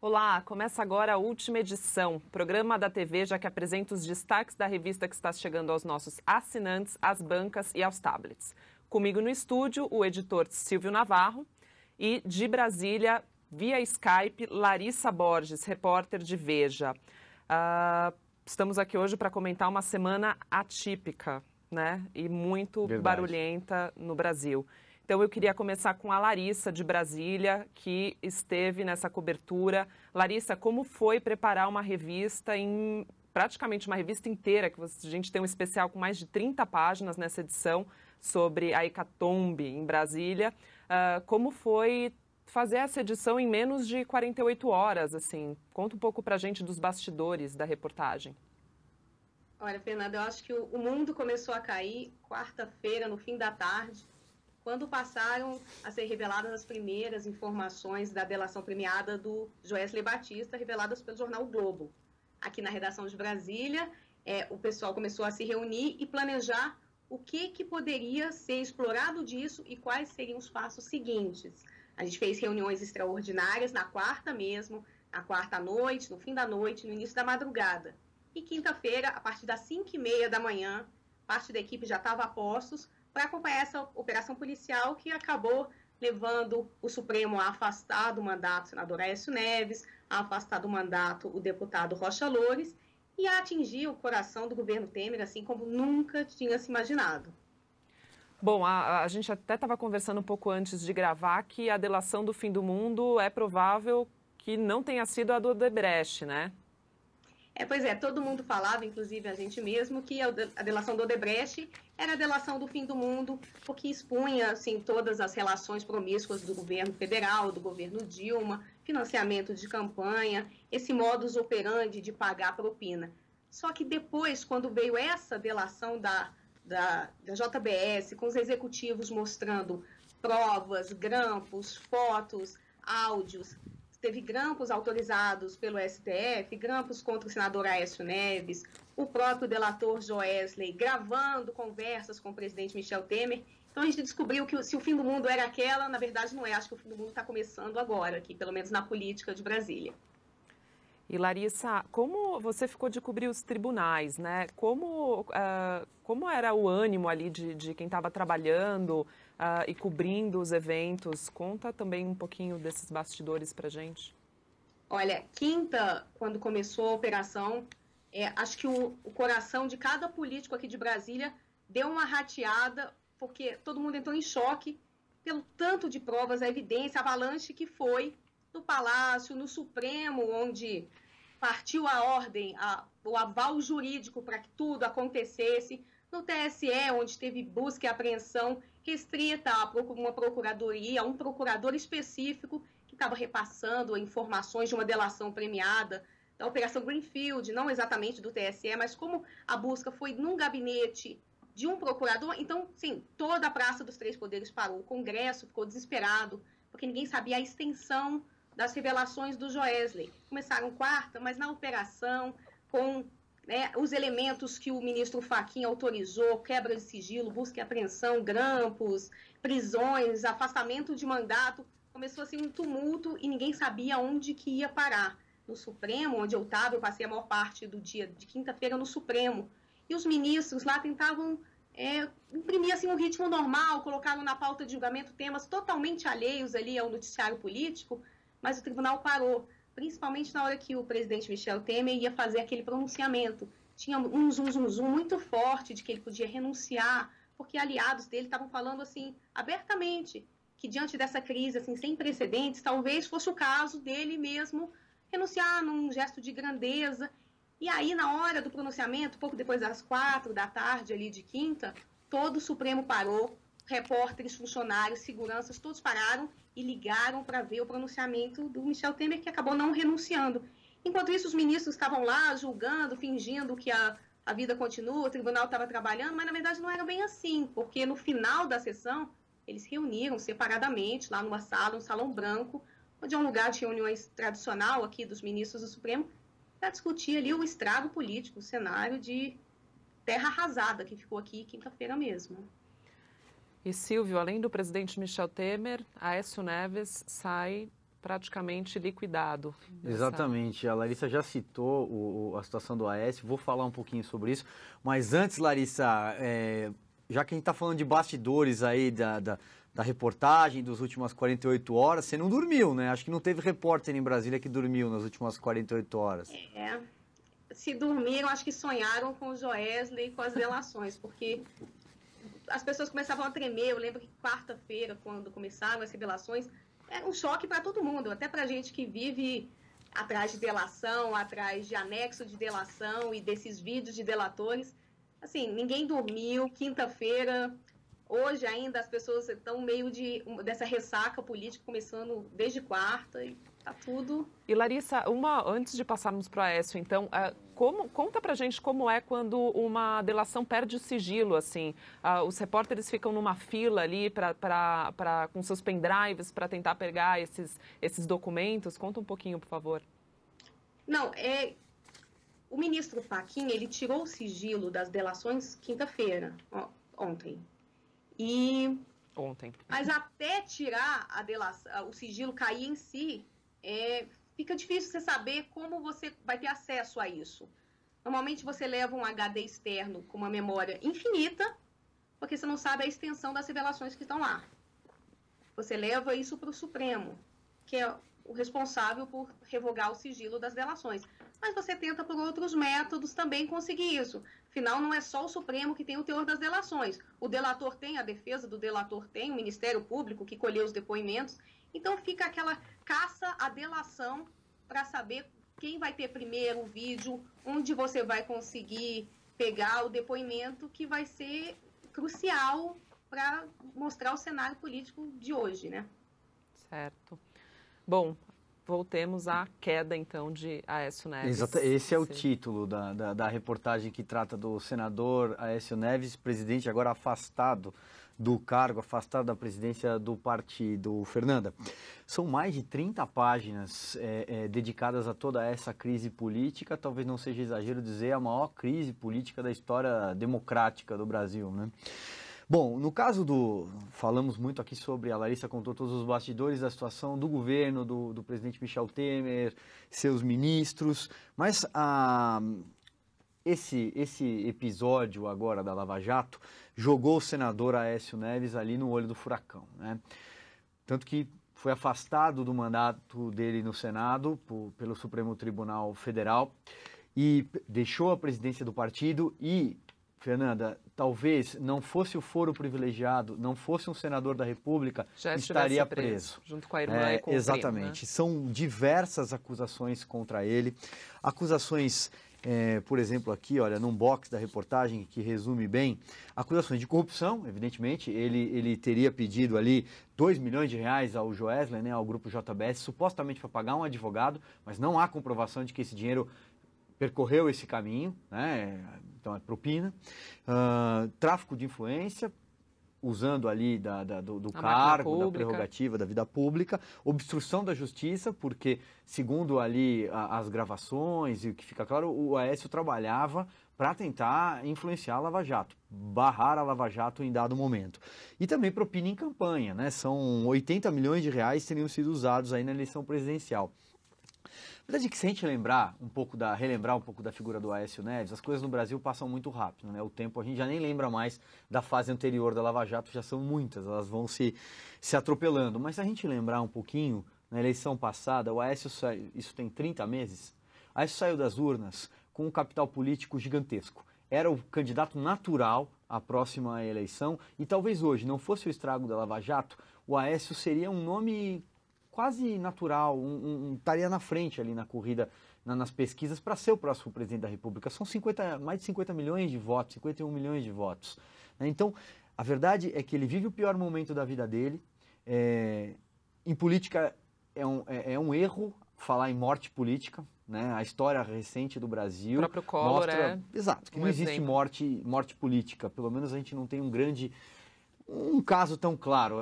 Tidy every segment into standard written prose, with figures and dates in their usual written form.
Olá, começa agora a última edição, programa da TV, já que apresenta os destaques da revista que está chegando aos nossos assinantes, às bancas e aos tablets. Comigo no estúdio, o editor Silvio Navarro e de Brasília, via Skype, Larissa Borges, repórter de Veja. Estamos aqui hoje para comentar uma semana atípica, né? E muito barulhenta no Brasil. Então, eu queria começar com a Larissa, de Brasília, que esteve nessa cobertura. Larissa, como foi preparar uma revista, praticamente uma revista inteira, que a gente tem um especial com mais de 30 páginas nessa edição, sobre a hecatombe em Brasília. Como foi fazer essa edição em menos de 48 horas? Assim? Conta um pouco para a gente dos bastidores da reportagem. Olha, Fernanda, eu acho que o mundo começou a cair quarta-feira, no fim da tarde, quando passaram a ser reveladas as primeiras informações da delação premiada do Joesley Batista, reveladas pelo jornal o Globo. Aqui na redação de Brasília, o pessoal começou a se reunir e planejar o que poderia ser explorado disso e quais seriam os passos seguintes. A gente fez reuniões extraordinárias na quarta mesmo, na quarta à noite, no fim da noite, no início da madrugada. E quinta-feira, a partir das 5h30 da manhã, parte da equipe já estava a postos para acompanhar essa operação policial que acabou levando o Supremo a afastar do mandato o senador Aécio Neves, a afastar do mandato o deputado Rocha Loures e a atingir o coração do governo Temer, assim como nunca tinha se imaginado. Bom, a gente até estava conversando um pouco antes de gravar que a delação do fim do mundo é provável que não tenha sido a do Odebrecht, né? Pois é, todo mundo falava, inclusive a gente mesmo, que a delação do Odebrecht era a delação do fim do mundo, porque expunha assim, todas as relações promíscuas do governo federal, do governo Dilma, financiamento de campanha, esse modus operandi de pagar propina. Só que depois, quando veio essa delação da JBS, com os executivos mostrando provas, grampos, fotos, áudios, teve grampos autorizados pelo STF, grampos contra o senador Aécio Neves, o próprio delator Joesley gravando conversas com o presidente Michel Temer. Então a gente descobriu que se o fim do mundo era aquela, na verdade não é. Acho que o fim do mundo está começando agora, aqui, pelo menos na política de Brasília. E Larissa, como você ficou de cobrir os tribunais, né? Como era o ânimo ali de quem estava trabalhando e cobrindo os eventos? Conta também um pouquinho desses bastidores para a gente. Olha, quinta, quando começou a operação, acho que o coração de cada político aqui de Brasília deu uma rateada, porque todo mundo entrou em choque pelo tanto de provas, a evidência, a avalanche que foi no Palácio, no Supremo, onde partiu a ordem, o aval jurídico para que tudo acontecesse, no TSE, onde teve busca e apreensão restrita a uma procuradoria, a um procurador específico que estava repassando informações de uma delação premiada, da Operação Greenfield, não exatamente do TSE, mas como a busca foi num gabinete de um procurador, então, sim, toda a Praça dos Três Poderes parou, o Congresso ficou desesperado, porque ninguém sabia a extensão das revelações do Joesley. Começaram quarta, mas na operação, com os elementos que o ministro Fachin autorizou, quebra de sigilo, busca e apreensão, grampos, prisões, afastamento de mandato, começou assim um tumulto e ninguém sabia onde que ia parar. No Supremo, onde eu estava, eu passei a maior parte do dia de quinta-feira no Supremo, e os ministros lá tentavam imprimir assim, um ritmo normal, colocaram na pauta de julgamento temas totalmente alheios ali ao noticiário político, mas o tribunal parou, principalmente na hora que o presidente Michel Temer ia fazer aquele pronunciamento. Tinha um zum muito forte de que ele podia renunciar, porque aliados dele estavam falando assim abertamente que diante dessa crise assim, sem precedentes, talvez fosse o caso dele mesmo renunciar num gesto de grandeza. E aí, na hora do pronunciamento, pouco depois das 4 da tarde ali de quinta, todo o Supremo parou, repórteres, funcionários, seguranças, todos pararam e ligaram para ver o pronunciamento do Michel Temer, que acabou não renunciando. Enquanto isso, os ministros estavam lá julgando, fingindo que a vida continua, o tribunal estava trabalhando, mas na verdade não era bem assim, porque no final da sessão, eles se reuniram separadamente lá numa sala, um salão branco, onde é um lugar de reuniões tradicional aqui dos ministros do Supremo, para discutir ali o estrago político, o cenário de terra arrasada que ficou aqui quinta-feira mesmo. E Silvio, além do presidente Michel Temer, Aécio Neves sai praticamente liquidado. Exatamente. A Larissa já citou a situação do Aécio, vou falar um pouquinho sobre isso. Mas antes, Larissa, já que a gente está falando de bastidores aí da reportagem das últimas 48 horas, você não dormiu, né? Acho que não teve repórter em Brasília que dormiu nas últimas 48 horas. Se dormiram, acho que sonharam com o Joesley e com as delações, porque as pessoas começavam a tremer. Eu lembro que quarta-feira, quando começaram as revelações, era um choque para todo mundo, até para a gente que vive atrás de delação, atrás de anexo de delação e desses vídeos de delatores. Assim, ninguém dormiu. Quinta-feira, hoje ainda as pessoas estão meio dessa ressaca política, começando desde quarta, e tá tudo... E Larissa, antes de passarmos para o Aécio, então, conta pra gente como é quando uma delação perde o sigilo, assim. Os repórteres ficam numa fila ali com seus pendrives para tentar pegar esses documentos. Conta um pouquinho, por favor. Não, o ministro Fachin, ele tirou o sigilo das delações quinta-feira, ontem. Mas até tirar a delação, o sigilo cair em si, fica difícil você saber como você vai ter acesso a isso. Normalmente você leva um HD externo com uma memória infinita, porque você não sabe a extensão das revelações que estão lá. Você leva isso para o Supremo, que é o responsável por revogar o sigilo das delações. Mas você tenta por outros métodos também conseguir isso. Afinal, não é só o Supremo que tem o teor das delações. O delator tem, a defesa do delator tem, o Ministério Público que colheu os depoimentos. Então fica aquela caça à delação para saber quem vai ter primeiro o vídeo, onde você vai conseguir pegar o depoimento, que vai ser crucial para mostrar o cenário político de hoje, né? Certo. Bom, voltemos à queda, então, de Aécio Neves. Exato. Esse é o título da reportagem que trata do senador Aécio Neves, presidente agora afastado do cargo, afastado da presidência do partido. Fernanda, são mais de 30 páginas dedicadas a toda essa crise política, talvez não seja exagero dizer a maior crise política da história democrática do Brasil, né? Bom, no caso falamos muito aqui sobre, a Larissa contou todos os bastidores da situação do governo, do presidente Michel Temer, seus ministros, mas esse episódio agora da Lava Jato jogou o senador Aécio Neves ali no olho do furacão, né? Tanto que foi afastado do mandato dele no Senado pelo Supremo Tribunal Federal e deixou a presidência do partido e, Fernanda, talvez não fosse o foro privilegiado, não fosse um senador da República, já estaria preso. Junto com a irmã e com exatamente. o primo, né? São diversas acusações contra ele. Acusações, por exemplo, aqui, olha, num box da reportagem que resume bem, acusações de corrupção, evidentemente. Ele teria pedido ali 2 milhões de reais ao Joesley, né, ao grupo JBS, supostamente para pagar um advogado, mas não há comprovação de que esse dinheiro percorreu esse caminho, né? Então é propina. Tráfico de influência, usando ali do cargo, da prerrogativa, da vida pública. Obstrução da justiça, porque, segundo ali as gravações, e o que fica claro, o Aécio trabalhava para tentar influenciar a Lava Jato, barrar a Lava Jato em dado momento. E também propina em campanha, né? São 80 milhões de reais que teriam sido usados aí na eleição presidencial. A verdade é que se a gente relembrar um pouco da figura do Aécio Neves, as coisas no Brasil passam muito rápido, né? O tempo, a gente já nem lembra mais da fase anterior da Lava Jato, já são muitas, elas vão se atropelando. Mas se a gente lembrar um pouquinho, na eleição passada, o Aécio saiu, isso tem 30 meses, o Aécio saiu das urnas com um capital político gigantesco. Era o candidato natural à próxima eleição e talvez hoje, não fosse o estrago da Lava Jato, o Aécio seria um nome quase natural, estaria na frente ali na corrida, nas pesquisas, para ser o próximo presidente da República. São mais de 50 milhões de votos, 51 milhões de votos. Né? Então, a verdade é que ele vive o pior momento da vida dele. Em política, é um erro falar em morte política. Né? A história recente do Brasil o próprio Collor mostra, exato, que não existe morte política. Pelo menos a gente não tem um caso tão claro.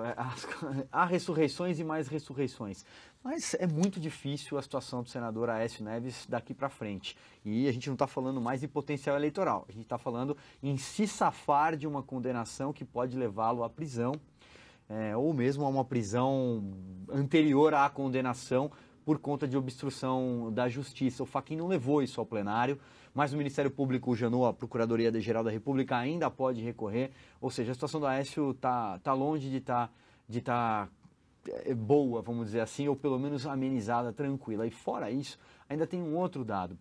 Há ressurreições e mais ressurreições. Mas é muito difícil a situação do senador Aécio Neves daqui para frente. E a gente não está falando mais em potencial eleitoral. A gente está falando em se safar de uma condenação que pode levá-lo à prisão, ou mesmo a uma prisão anterior à condenação por conta de obstrução da justiça. O Fachin não levou isso ao plenário, mas o Ministério Público, o Janot, a Procuradoria-Geral da República, ainda pode recorrer, ou seja, a situação do Aécio tá longe de estar boa, vamos dizer assim, ou pelo menos amenizada, tranquila. E fora isso, ainda tem um outro dado.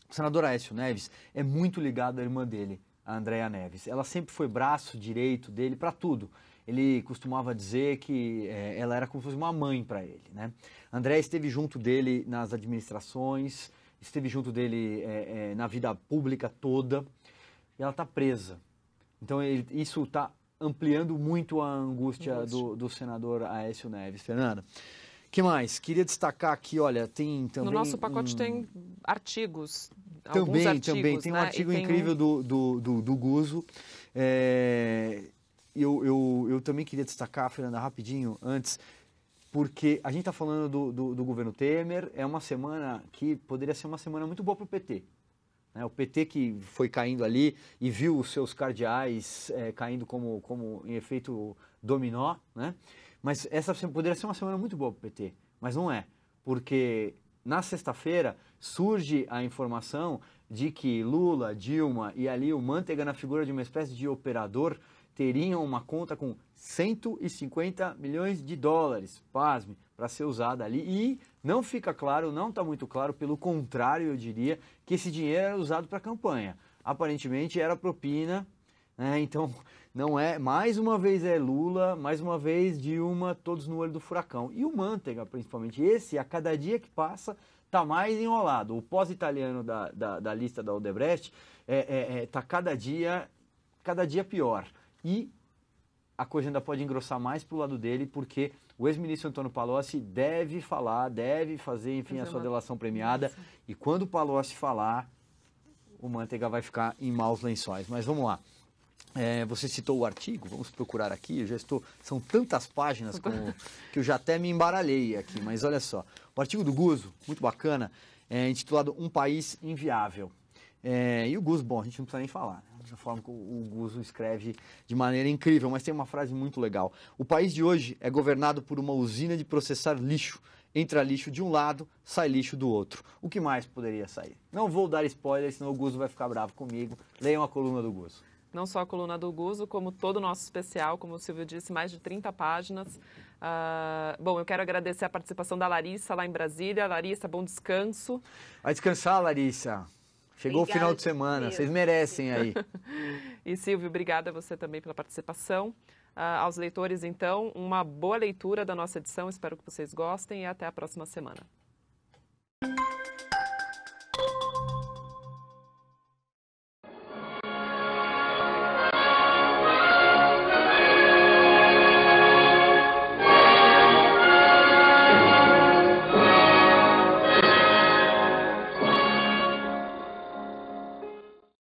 O senador Aécio Neves é muito ligado à irmã dele, a Andréa Neves. Ela sempre foi braço direito dele para tudo. Ele costumava dizer que ela era como se fosse uma mãe para ele, né? A Andréa esteve junto dele nas administrações, esteve junto dele na vida pública toda, e ela está presa. Então isso está ampliando muito a angústia do senador Aécio Neves. Fernanda, o que mais? Queria destacar aqui, olha, tem também... No nosso pacote tem artigos, também, alguns artigos, também, tem um artigo incrível do Guzzo. Eu também queria destacar, Fernanda, rapidinho, antes, porque a gente está falando do governo Temer, é uma semana que poderia ser uma semana muito boa para o PT. Né? O PT que foi caindo ali e viu os seus cardeais caindo como em efeito dominó, né? Mas essa poderia ser uma semana muito boa para o PT, mas não é, porque na sexta-feira surge a informação de que Lula, Dilma e ali o Manteiga na figura de uma espécie de operador teriam uma conta com 150 milhões de dólares, pasme, para ser usada ali. E não fica claro, não está muito claro, pelo contrário, eu diria, que esse dinheiro era usado para a campanha. Aparentemente era propina, né? Então, não é, mais uma vez é Lula, mais uma vez Dilma, todos no olho do furacão. E o Manteiga, principalmente, esse, a cada dia que passa, está mais enrolado. O pós-italiano da lista da Odebrecht está cada dia pior. E a coisa ainda pode engrossar mais para o lado dele, porque o ex-ministro Antônio Palocci deve falar, deve fazer, enfim, a sua delação premiada. E quando o Palocci falar, o Manteiga vai ficar em maus lençóis. Mas vamos lá. Você citou o artigo, vamos procurar aqui. Eu já são tantas páginas que eu já até me embaralhei aqui. Mas olha só, o artigo do Guzzo, muito bacana, intitulado Um País Inviável. E o Guzzo, bom, a gente não precisa nem falar, né? Da forma que o Guzzo escreve de maneira incrível, mas tem uma frase muito legal. O país de hoje é governado por uma usina de processar lixo. Entra lixo de um lado, sai lixo do outro. O que mais poderia sair? Não vou dar spoiler, senão o Guzzo vai ficar bravo comigo. Leiam a coluna do Guzzo. Não só a coluna do Guzzo, como todo o nosso especial, como o Silvio disse, mais de 30 páginas. Bom, eu quero agradecer a participação da Larissa lá em Brasília. Larissa, bom descanso. Vai descansar, Larissa. Chegou o final de semana, vocês merecem aí. E Silvio, obrigada a você também pela participação. Aos leitores, então, uma boa leitura da nossa edição, espero que vocês gostem e até a próxima semana.